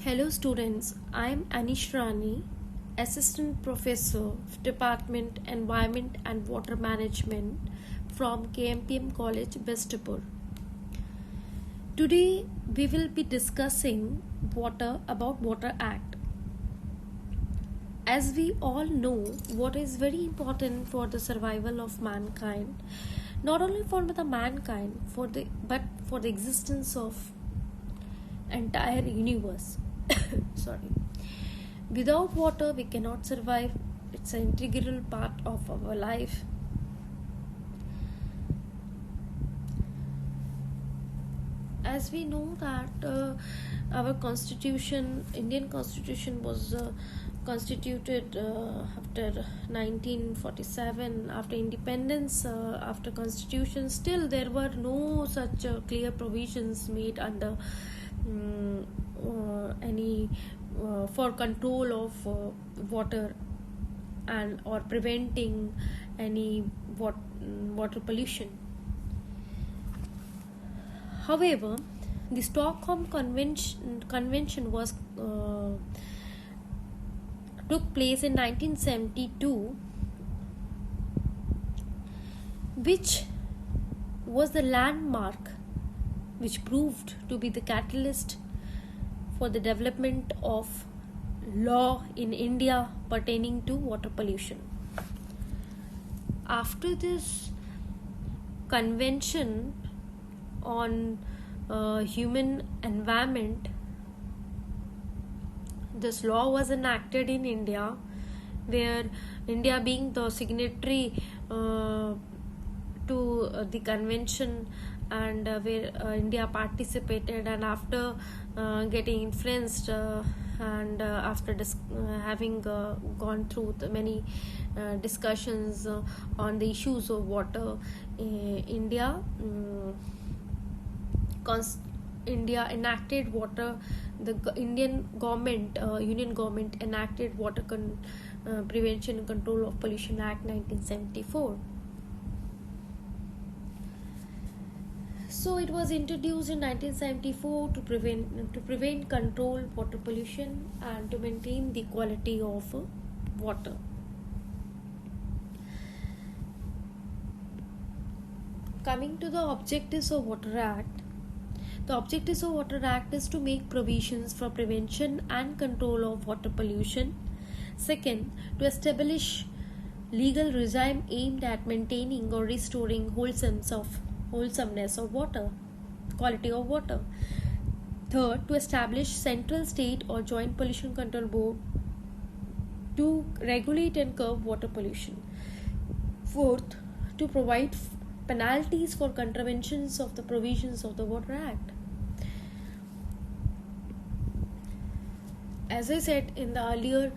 Hello students, I am Anish Rani, Assistant Professor of Department Environment and Water Management from KMPM College, Bestapur. Today we will be discussing Water Act. As we all know, water is very important for the survival of mankind, not only for the mankind, but for the existence of entire universe. Sorry. Without water we cannot survive. It's an integral part of our life. As we know that our constitution, Indian constitution, was constituted after 1947, after independence, after constitution. Still there were no such clear provisions made under any for control of water and or preventing any water pollution. However, the Stockholm Convention was took place in 1972, which was the landmark which proved to be the catalyst for the development of law in India pertaining to water pollution. After this convention on human environment, this law was enacted in India, where India being the signatory to the convention, and where India participated, and after getting influenced and after having gone through the many discussions on the issues of water, India enacted water. The Indian government, Union government, enacted Water Prevention and Control of Pollution Act 1974. So it was introduced in 1974 to prevent, control water pollution and to maintain the quality of water. Coming to the objectives of Water Act. The objectives of Water Act is to make provisions for prevention and control of water pollution. Second, to establish legal regime aimed at maintaining or restoring wholesomeness of water, quality of water. Third, to establish central, state or joint pollution control board to regulate and curb water pollution. Fourth, to provide penalties for contraventions of the provisions of the Water Act. As I said in the earlier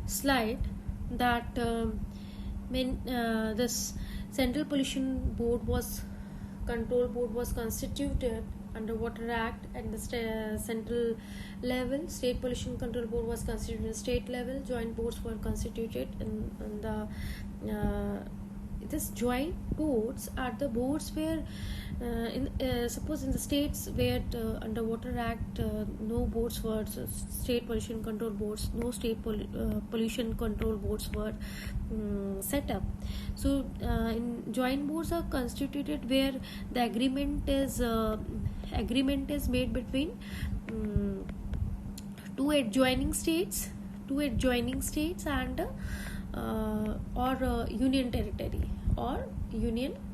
slide, that this Central Pollution Board Control Board was constituted under Water Act at the central level. State Pollution Control Board was constituted at state level. Joint boards were constituted in the this joint boards are the boards where suppose in the states where under Water Act no boards were state pollution control boards, no state pollution control boards were set up. So in joint boards are constituted where the agreement is made between two adjoining states and union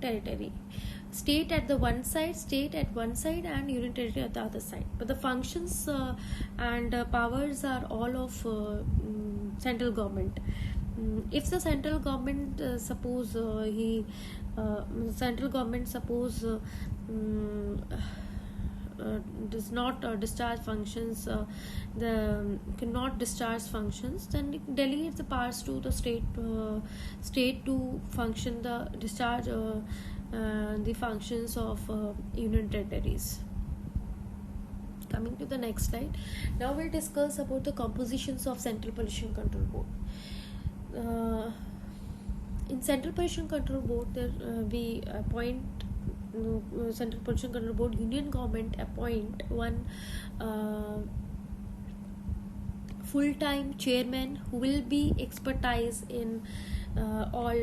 territory. State at one side and union territory at the other side, but the functions and powers are all of central government. If the central government does not discharge functions, cannot discharge functions, then it delegates the powers to the state to function the discharge the functions of union territories. Coming to the next slide, now we'll discuss about the compositions of Central Pollution Control Board. In Central Pollution Control Board, there we appoint Central Pollution Control Board, Union government appoint one full-time chairman who will be expertise in all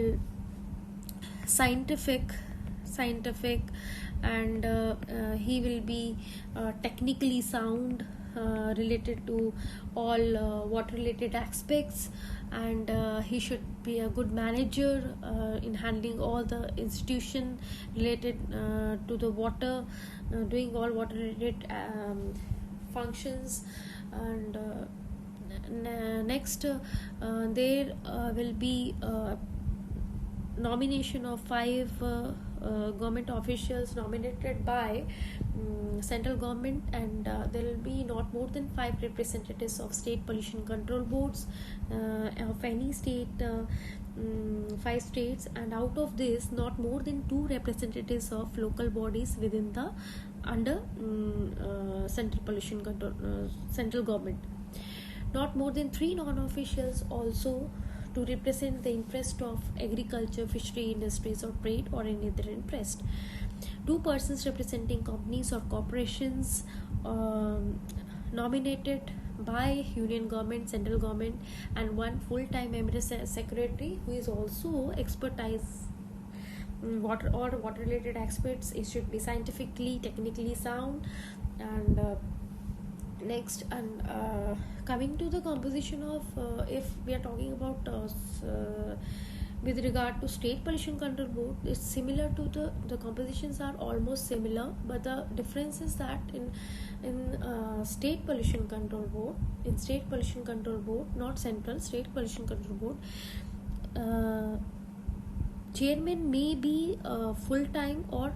scientific and he will be technically sound related to all water related aspects, and he should be a good manager in handling all the institution related to the water, doing all water related functions. And next there will be nomination of 5 government officials nominated by central government, and there will be not more than 5 representatives of state pollution control boards of any state, 5 states, and out of this not more than 2 representatives of local bodies within the under central pollution control central government. Not more than 3 non-officials also to represent the interest of agriculture, fishery, industries or trade or any other interest. 2 persons representing companies or corporations nominated by union government, central government, and 1 full-time member secretary who is also expertise water or water related aspects. It should be scientifically, technically sound. And next, and coming to the composition of if we are talking about with regard to state pollution control board, it's similar to the compositions are almost similar, but the difference is that in state pollution control board, not central, state pollution control board, chairman may be full-time or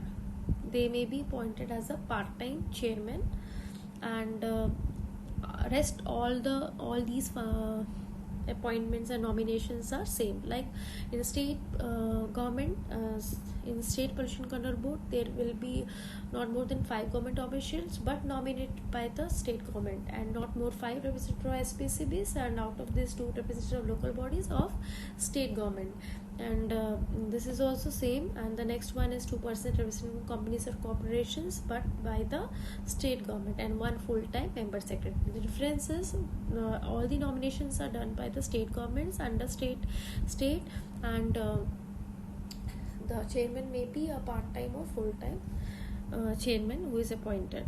they may be appointed as a part-time chairman, and rest all these appointments and nominations are same. Like in the state government, in the state pollution control board, there will be not more than 5 government officials but nominated by the state government, and not more 5 representatives of SPCBs, and out of these 2 representatives of local bodies of state government. And this is also same. And the next one is 2% representing companies or corporations but by the state government, and 1 full-time member secretary. The difference is all the nominations are done by the state governments under state, and the chairman may be a part-time or full-time chairman who is appointed.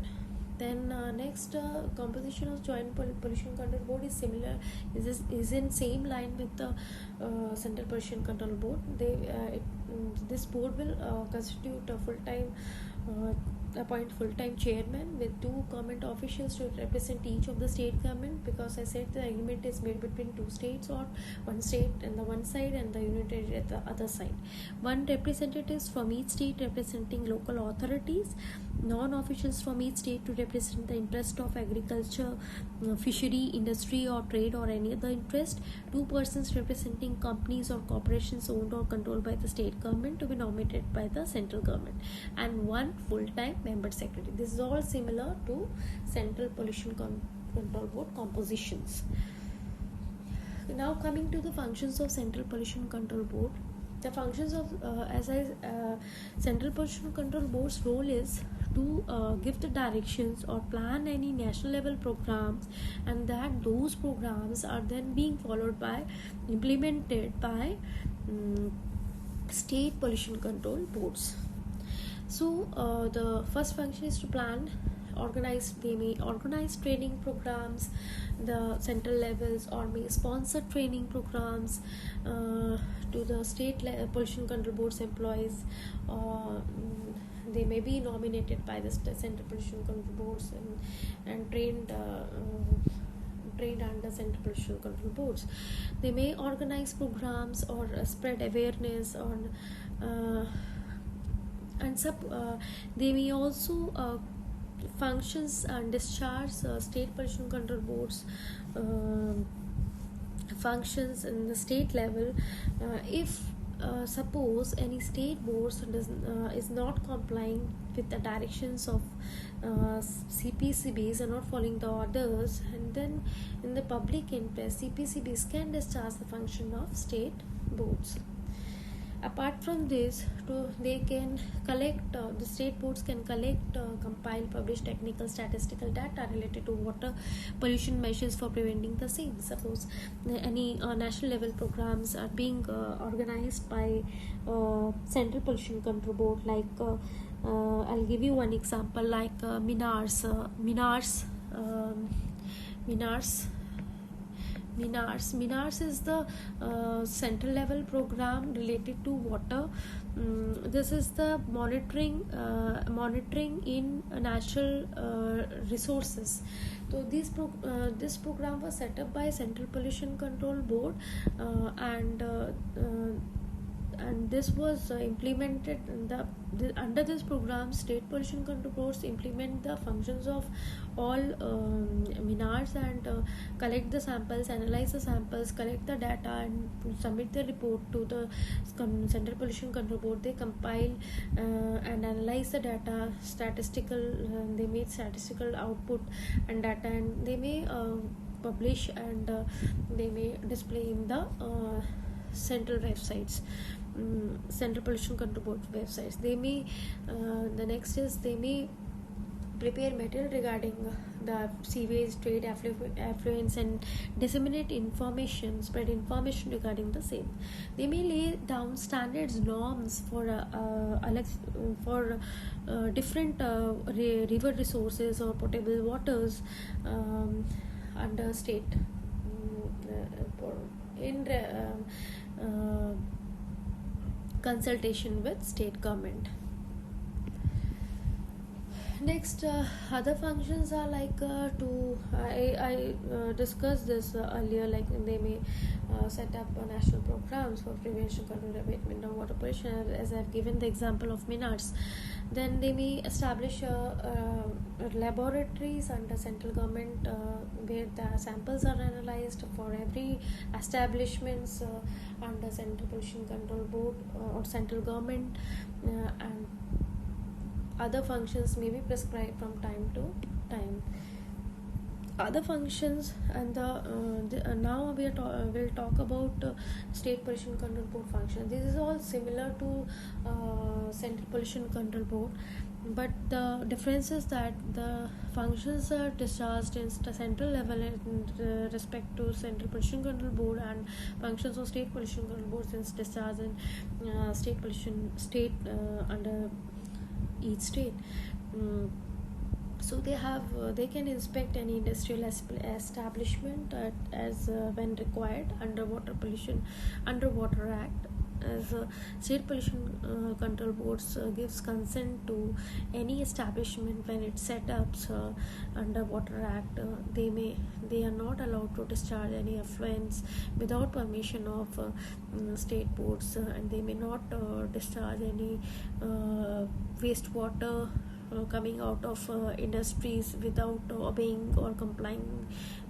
Then next, composition of joint pollution control board is similar, is in same line with the central pollution control board. This board will constitute a full-time appoint full-time chairman with 2 government officials to represent each of the state government, because I said the agreement is made between 2 states, or 1 state and the one side and the union territory at the other side. 1 representatives from each state representing local authorities, non-officials from each state to represent the interest of agriculture, fishery, industry or trade or any other interest. 2 persons representing companies or corporations owned or controlled by the state government to be nominated by the central government, and 1 full-time member secretary. This is all similar to central pollution control board compositions. Now coming to the functions of central pollution control board. The functions of central pollution control board's role is to give the directions or plan any national level programs, and that those programs are then being followed by implemented by state pollution control boards. So the first function is to plan, they may organize training programs, the central levels, or may sponsor training programs to the state pollution control boards employees. They may be nominated by the central pollution control boards and trained under central pollution control boards. They may organize programs or spread awareness on they may also functions and discharge state pollution control boards functions in the state level if suppose any state boards is not complying with the directions of CPCBs, are not following the orders, and then in the public interest CPCBs can discharge the function of state boards. Apart from this, they can collect, the state boards can collect, compile, publish technical statistical data related to water pollution measures for preventing the same. Suppose any national level programs are being organized by Central Pollution Control Board, like I'll give you one example, like MINARS is the central level program related to water. This is the monitoring in natural resources. So this program was set up by Central Pollution Control Board, and this was implemented under this program. State pollution control boards implement the functions of all MINARS, and collect the samples, analyze the samples, collect the data, and submit the report to the Central Pollution Control Board. They compile and analyze the data, they make statistical output and data, and they may publish, and they may display in the central websites, Central Pollution Control Board websites. They may the next is they may prepare material regarding the sewage, trade affluents, and disseminate information, spread information regarding the same. They may lay down standards, norms for different river resources or potable waters under state in consultation with state government. Next, other functions are like I discussed this earlier, like they may set up national programs for prevention, control, abatement of water pollution, as I've given the example of MINARS. Then they may establish laboratories under central government where the samples are analyzed for every establishments under Central Pollution Control Board or central government, and other functions may be prescribed from time to time. Other functions, and now we'll talk about State Pollution Control Board functions. This is all similar to Central Pollution Control Board, but the difference is that the functions are discharged in the central level in respect to Central Pollution Control Board, and functions of State Pollution Control Board is discharged in state under each state. So they can inspect any industrial establishment as when required under Water Act. As State Pollution Control Boards gives consent to any establishment when it's set up under Water Act. They are not allowed to discharge any effluents without permission of state boards, and they may not discharge any wastewater coming out of industries without obeying or complying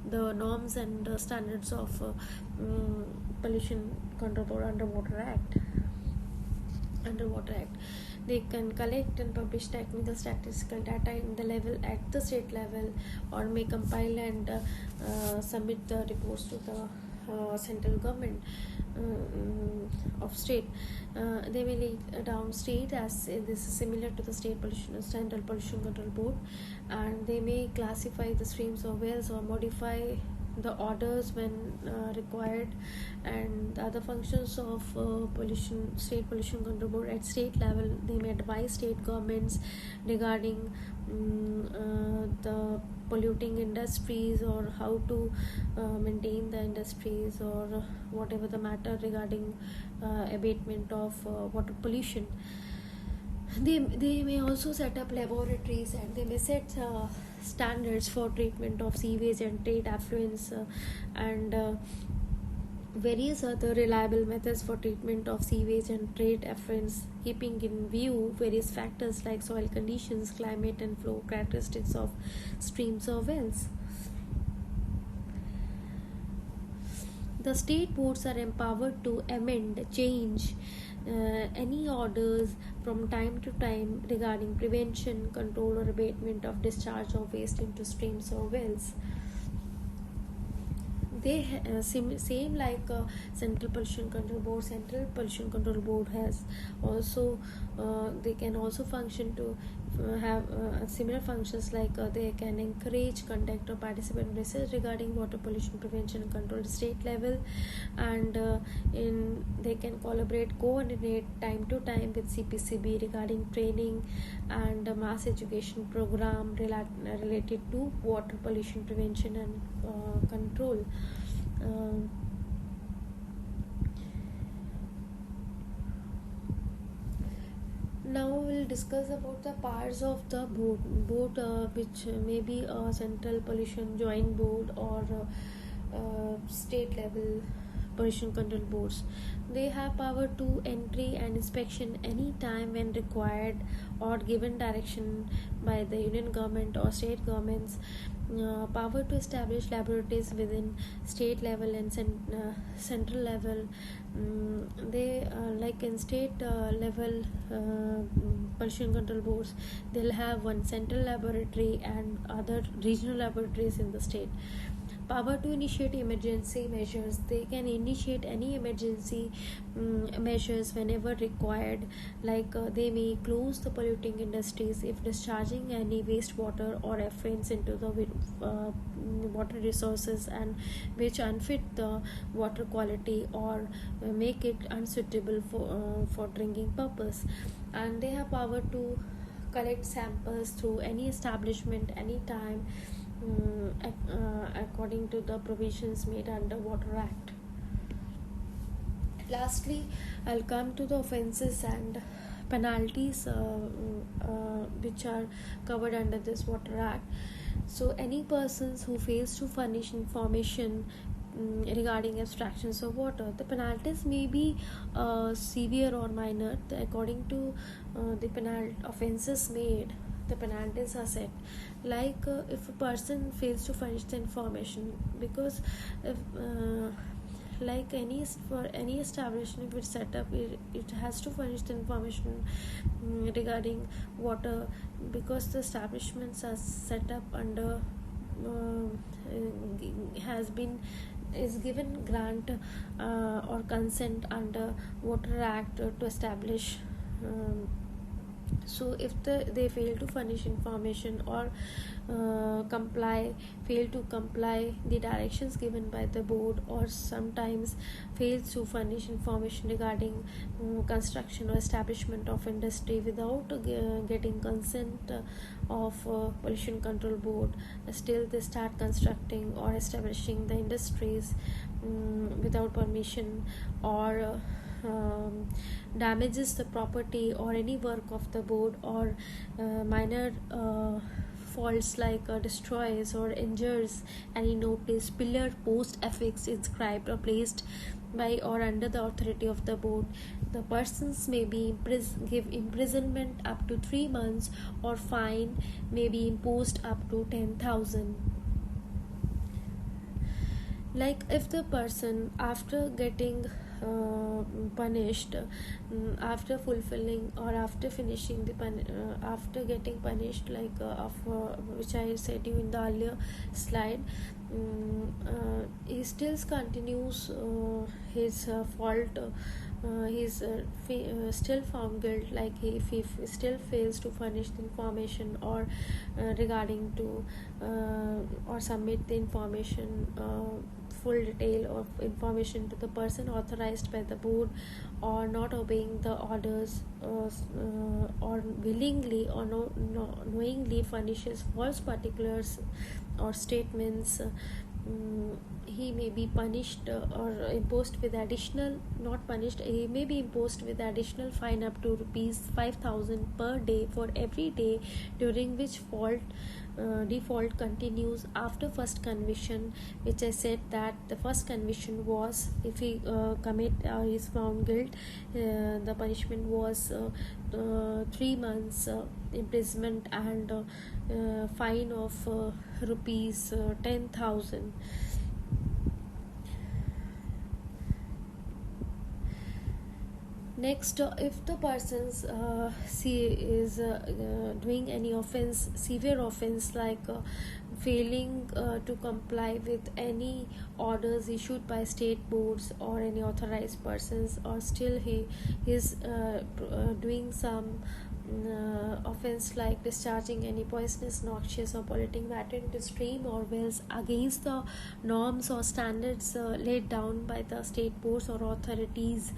the norms and standards of Pollution Control Board under Water Act. They can collect and publish technical statistical data at the state level, or may compile and submit the reports to the central government of state. They may lay down state, as this is similar to the Central Pollution Control Board, and they may classify the streams or wells or modify the orders when required. And the other functions of State Pollution Control Board at state level, they may advise state governments regarding the polluting industries, or how to maintain the industries, or whatever the matter regarding abatement of water pollution. They may also set up laboratories, and they may set standards for treatment of sewage and trade affluents, and various other reliable methods for treatment of sewage and trade effluents, keeping in view various factors like soil conditions, climate, and flow characteristics of streams or wells. The state boards are empowered to amend, change any orders from time to time regarding prevention, control, or abatement of discharge of waste into streams or wells. same like Central Pollution Control Board. Central Pollution Control Board has also they can also function to have similar functions, like they can encourage, conduct or participate in research regarding water pollution prevention and control at state level, and in they can coordinate time to time with CPCB regarding training and mass education program related to water pollution prevention and control. Um, Now we'll discuss about the parts of the board, which may be a central pollution joint board or state level pollution control boards. They have power to entry and inspection any time when required or given direction by the union government or state governments. Power to establish laboratories within state level and central level. They like in state level pollution control boards, they'll have one central laboratory and other regional laboratories in the state. Power to initiate emergency measures. They can initiate any emergency measures whenever required, like they may close the polluting industries if discharging any wastewater or effluents into the water resources and which unfit the water quality or make it unsuitable for drinking purpose. And they have power to collect samples through any establishment anytime, according to the provisions made under Water Act. Lastly, I'll come to the offences and penalties which are covered under this Water Act. So any persons who fails to furnish information regarding abstractions of water, the penalties may be severe or minor according to the offences made. The penalties are set, like if a person fails to furnish the information, because if like for any establishment which set up, it has to furnish the information regarding water, because the establishments are set up under is given grant or consent under Water Act to establish. So if they fail to furnish information or fail to comply the directions given by the board, or sometimes fails to furnish information regarding construction or establishment of industry without getting consent of pollution control board, still they start constructing or establishing the industries without permission, or damages the property or any work of the board, or minor faults like destroys or injures any notice, pillar, post, affix inscribed or placed by or under the authority of the board, the persons may be give imprisonment up to 3 months, or fine may be imposed up to 10,000. Like if the person, after getting punished, after fulfilling or after finishing the after getting punished, like which I said you in the earlier slide, he still continues his fault, he's still found guilt, like if he still fails to furnish the information or regarding to or submit the information, full detail of information to the person authorized by the board, or not obeying the orders, or willingly or knowingly furnishes false particulars or statements, he may be punished or imposed with additional, not punished, he may be imposed with additional fine up to ₹5,000 per day for every day during which default continues after first conviction, which I said that the first conviction was if he is found guilt, the punishment was 3 months imprisonment and fine of rupees 10,000. Next, if the person's is doing any offense, severe offense, like failing to comply with any orders issued by state boards or any authorized persons, or still he is doing some offense like discharging any poisonous, noxious or polluting matter into stream or wells against the norms or standards laid down by the state boards or authorities,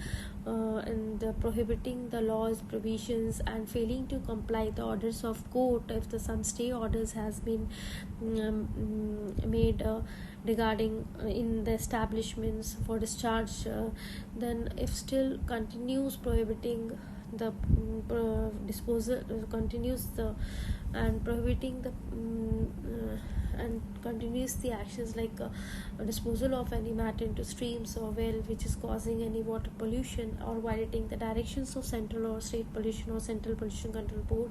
and prohibiting the laws provisions and failing to comply the orders of court if the some stay orders has been made regarding in the establishments for discharge, then if still continues prohibiting the disposal, continues the and prohibiting the and continues the actions like disposal of any matter into streams or well which is causing any water pollution or violating the directions of central or state pollution or central pollution control board,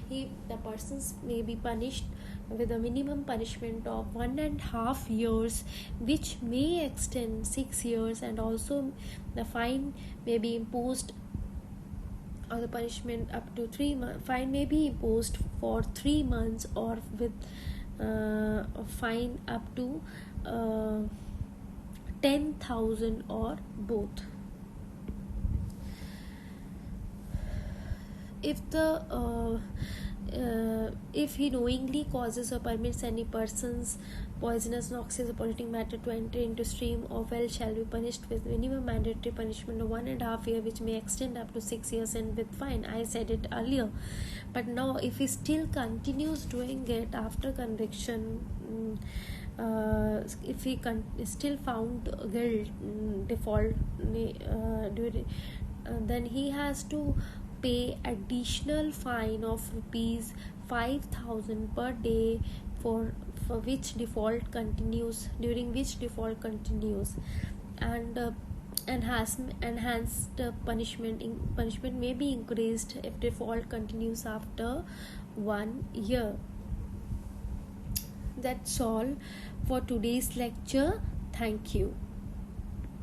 the persons may be punished with a minimum punishment of 1.5 years, which may extend 6 years, and also the fine may be imposed, or the punishment up to 3 months. Fine may be imposed for 3 months or with a fine up to 10,000 or both. If he knowingly causes or permits any person's poisonous, noxious or polluting matter to enter into stream or well, shall be punished with minimum mandatory punishment of 1.5 years, which may extend up to 6 years, and with fine. I said it earlier, but now if he still continues doing it after conviction, if he still found default, then he has to pay additional fine of rupees 5,000 per day for which default continues, during which default continues, and enhanced punishment may be increased if default continues after 1 year. That's all for today's lecture. Thank you.